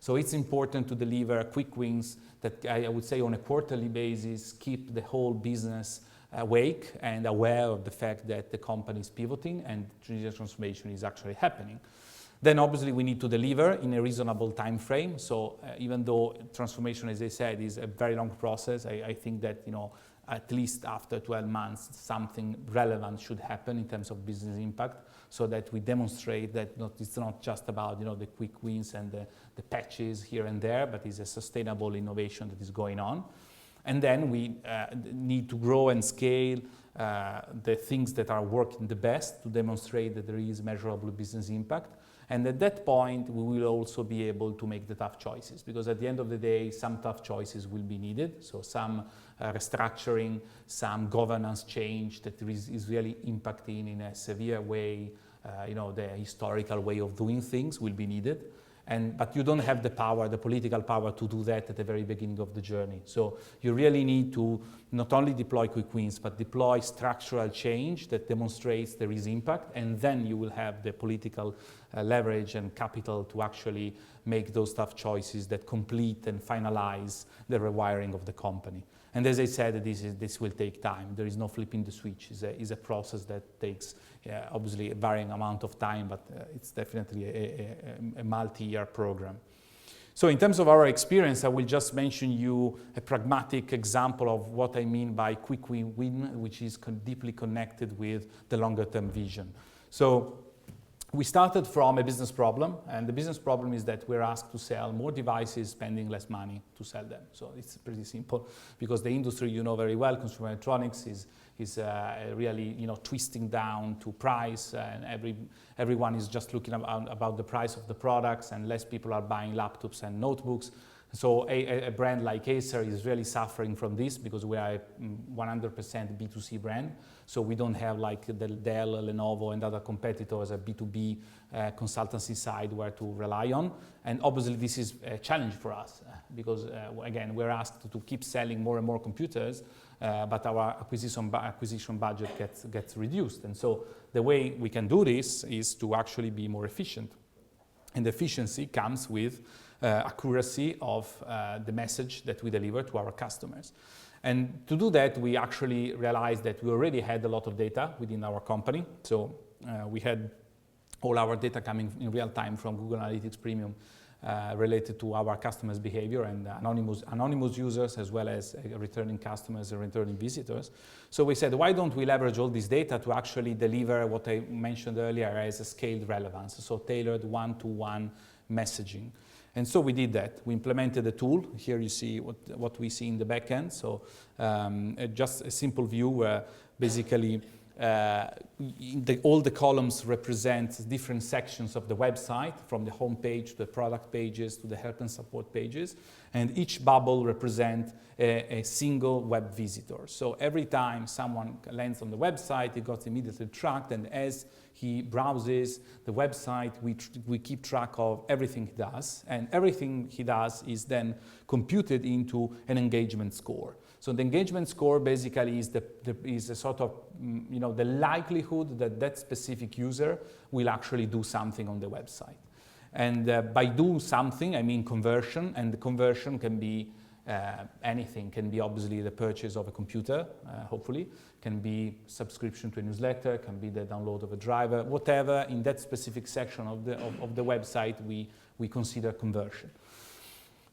So it's important to deliver quick wins that I would say on a quarterly basis keep the whole business awake and aware of the fact that the company is pivoting and digital transformation is actually happening. Then obviously we need to deliver in a reasonable time frame. So even though transformation, as I said, is a very long process, I think that at least after 12 months, something relevant should happen in terms of business impact, so that we demonstrate that it's not just about the quick wins and the patches here and there, but it's a sustainable innovation that is going on. And then we need to grow and scale the things that are working the best to demonstrate that there is measurable business impact. And at that point, we will also be able to make the tough choices, because at the end of the day, some tough choices will be needed. So some restructuring, some governance change that is really impacting in a severe way, the historical way of doing things will be needed. But you don't have the power, the political power to do that at the very beginning of the journey. So you really need to not only deploy quick wins, but deploy structural change that demonstrates there is impact, and then you will have the political leverage and capital to actually make those tough choices that complete and finalize the rewiring of the company. And as I said, this will take time. There is no flipping the switch. It's a process that takes obviously a varying amount of time, but it's definitely a multi-year program. So in terms of our experience, I will just mention you a pragmatic example of what I mean by quick win, which is deeply connected with the longer term vision. So we started from a business problem, and the business problem is that we're asked to sell more devices, spending less money to sell them. So it's pretty simple, because the industry, very well, consumer electronics is really twisting down to price, and everyone is just looking about the price of the products, and less people are buying laptops and notebooks. So a brand like Acer is really suffering from this, because we are a 100% B2C brand. So we don't have like the Dell, Lenovo and other competitors, a B2B consultancy side where to rely on. And obviously this is a challenge for us, because again, we're asked to keep selling more and more computers, but our acquisition budget gets reduced. And so the way we can do this is to actually be more efficient. And efficiency comes with accuracy of the message that we deliver to our customers. And to do that, we actually realized that we already had a lot of data within our company. So we had all our data coming in real time from Google Analytics Premium related to our customers' behavior and anonymous users, as well as returning customers and returning visitors. So we said, why don't we leverage all this data to actually deliver what I mentioned earlier as a scaled relevance, so tailored one-to-one messaging. And so we did that. We implemented a tool. Here you see what we see in the back end. So just a simple view where basically all the columns represent different sections of the website, from the home page to the product pages to the help and support pages. And each bubble represents a single web visitor. So every time someone lands on the website, it gets immediately tracked, and as he browses the website, we keep track of everything he does, and everything he does is then computed into an engagement score. So the engagement score basically is a sort of the likelihood that that specific user will actually do something on the website. And by do something, I mean conversion, and the conversion can be anything. Can be obviously the purchase of a computer, hopefully, can be subscription to a newsletter, can be the download of a driver, whatever in that specific section of the website we consider conversion.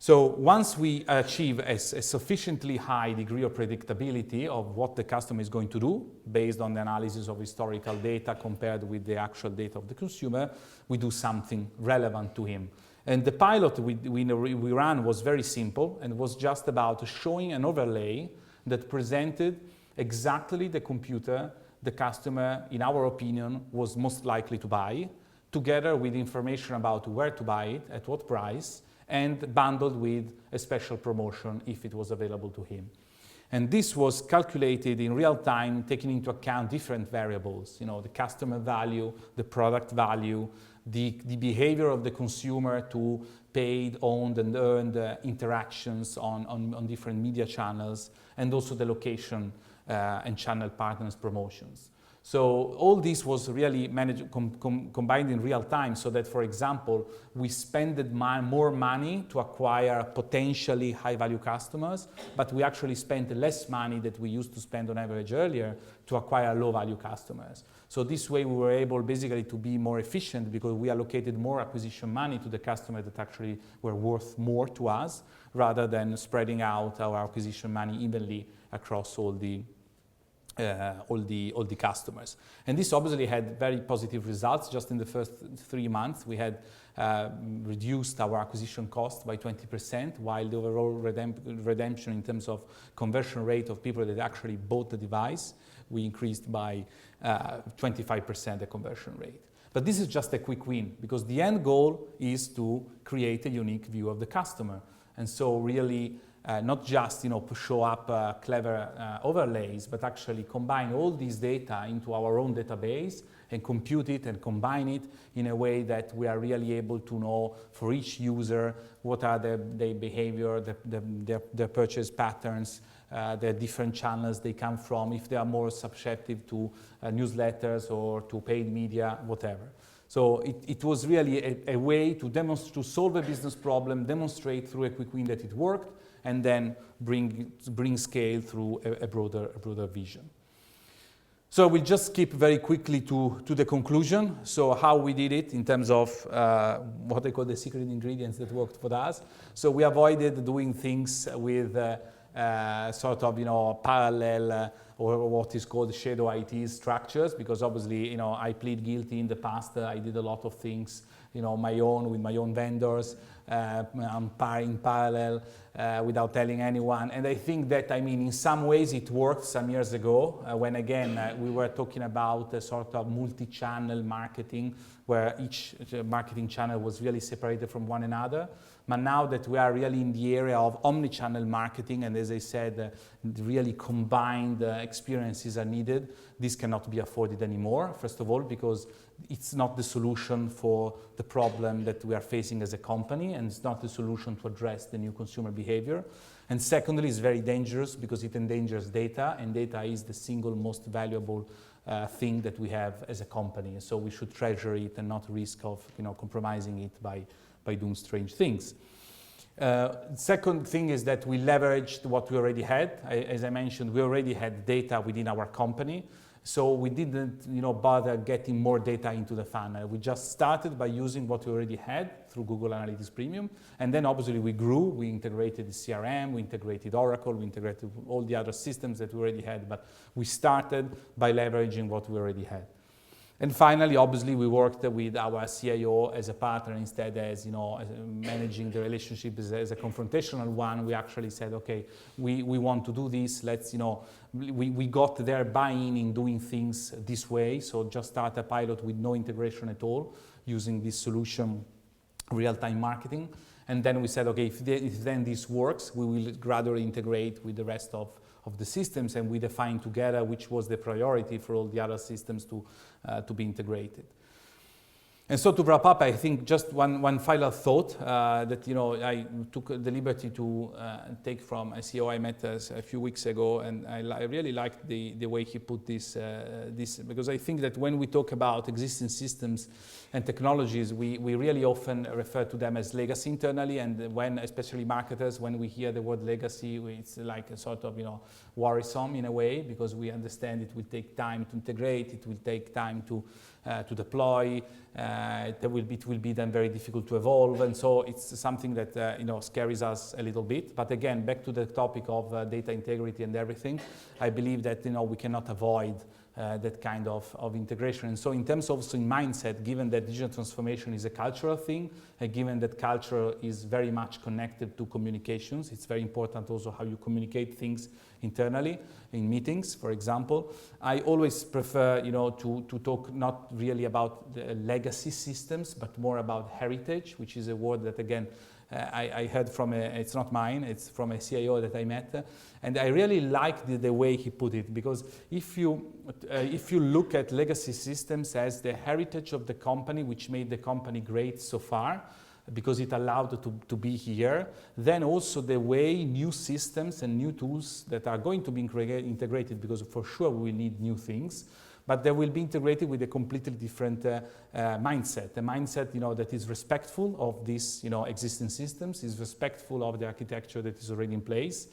So once we achieve a sufficiently high degree of predictability of what the customer is going to do, based on the analysis of historical data compared with the actual data of the consumer, we do something relevant to him. And the pilot we ran was very simple, and was just about showing an overlay that presented exactly the computer the customer, in our opinion, was most likely to buy, together with information about where to buy it, at what price, and bundled with a special promotion if it was available to him. And this was calculated in real time, taking into account different variables, the customer value, the product value, the behavior of the consumer to paid, owned, and earned interactions on different media channels, and also the location and channel partners promotions. So all this was really combined in real time, so that, for example, we spent more money to acquire potentially high-value customers, but we actually spent less money that we used to spend on average earlier to acquire low-value customers. So this way we were able basically to be more efficient because we allocated more acquisition money to the customers that actually were worth more to us, rather than spreading out our acquisition money evenly across all the customers. And this obviously had very positive results. Just in the first 3 months, we had reduced our acquisition cost by 20%, while the overall redemption in terms of conversion rate of people that actually bought the device, we increased by 25% the conversion rate. But this is just a quick win, because the end goal is to create a unique view of the customer. And so really, not just show up clever overlays, but actually combine all this data into our own database and compute it and combine it in a way that we are really able to know for each user what are their behavior, their purchase patterns, the different channels they come from, if they are more susceptible to newsletters or to paid media, whatever. So it was really a way to solve a business problem, demonstrate through a quick win that it worked, and then bring scale through a broader vision. So we'll just skip very quickly to the conclusion. So how we did it in terms of what I call the secret ingredients that worked for us. So we avoided doing things with sort of parallel or what is called shadow IT structures, because obviously I plead guilty in the past. I did a lot of things my own with my own vendors in parallel without telling anyone. And I think that in some ways it worked some years ago when again we were talking about a sort of multi-channel marketing where each marketing channel was really separated from one another. But now that we are really in the area of omni-channel marketing, and as I said, really combined experiences are needed, this cannot be afforded anymore. First of all, because it's not the solution for the problem that we are facing as a company, and it's not the solution to address the new consumer behavior. And secondly, it's very dangerous because it endangers data, and data is the single most valuable thing that we have as a company. So we should treasure it and not risk of compromising it by doing strange things. Second thing is that we leveraged what we already had. As I mentioned, we already had data within our company, so we didn't bother getting more data into the funnel. We just started by using what we already had through Google Analytics Premium, and then obviously we grew. We integrated the CRM, we integrated Oracle, we integrated all the other systems that we already had, but we started by leveraging what we already had. And finally, obviously, we worked with our CIO as a partner instead as managing the relationship as a confrontational one. We actually said, okay, we want to do this. Let's we got their buy-in in doing things this way. So just start a pilot with no integration at all, using this solution, real-time marketing. And then we said, okay, if then this works, we will gradually integrate with the rest of the systems, and we defined together which was the priority for all the other systems to be integrated. And so to wrap up, I think just one final thought that I took the liberty to take from a CEO I met a few weeks ago, and I really liked the way he put this, because I think that when we talk about existing systems and technologies, we really often refer to them as legacy internally, and when, especially marketers, when we hear the word legacy, it's like a sort of worrisome in a way, because we understand it will take time to integrate, it will take time to deploy, it will be then very difficult to evolve, and so it's something that scares us a little bit. But again, back to the topic of data integrity and everything, I believe that we cannot avoid that kind of integration. And so in terms of also in mindset, given that digital transformation is a cultural thing, and given that culture is very much connected to communications, it's very important also how you communicate things internally in meetings, for example. I always prefer to talk not really about the legacy systems, but more about heritage, which is a word that again I heard from it's not mine, it's from a CIO that I met, and I really liked the way he put it, because if you look at legacy systems as the heritage of the company, which made the company great so far, because it allowed it to be here, then also the way new systems and new tools that are going to be integrated, because for sure we will need new things, but they will be integrated with a completely different mindset, a mindset, you know, that is respectful of these, you know, existing systems, is respectful of the architecture that is already in place,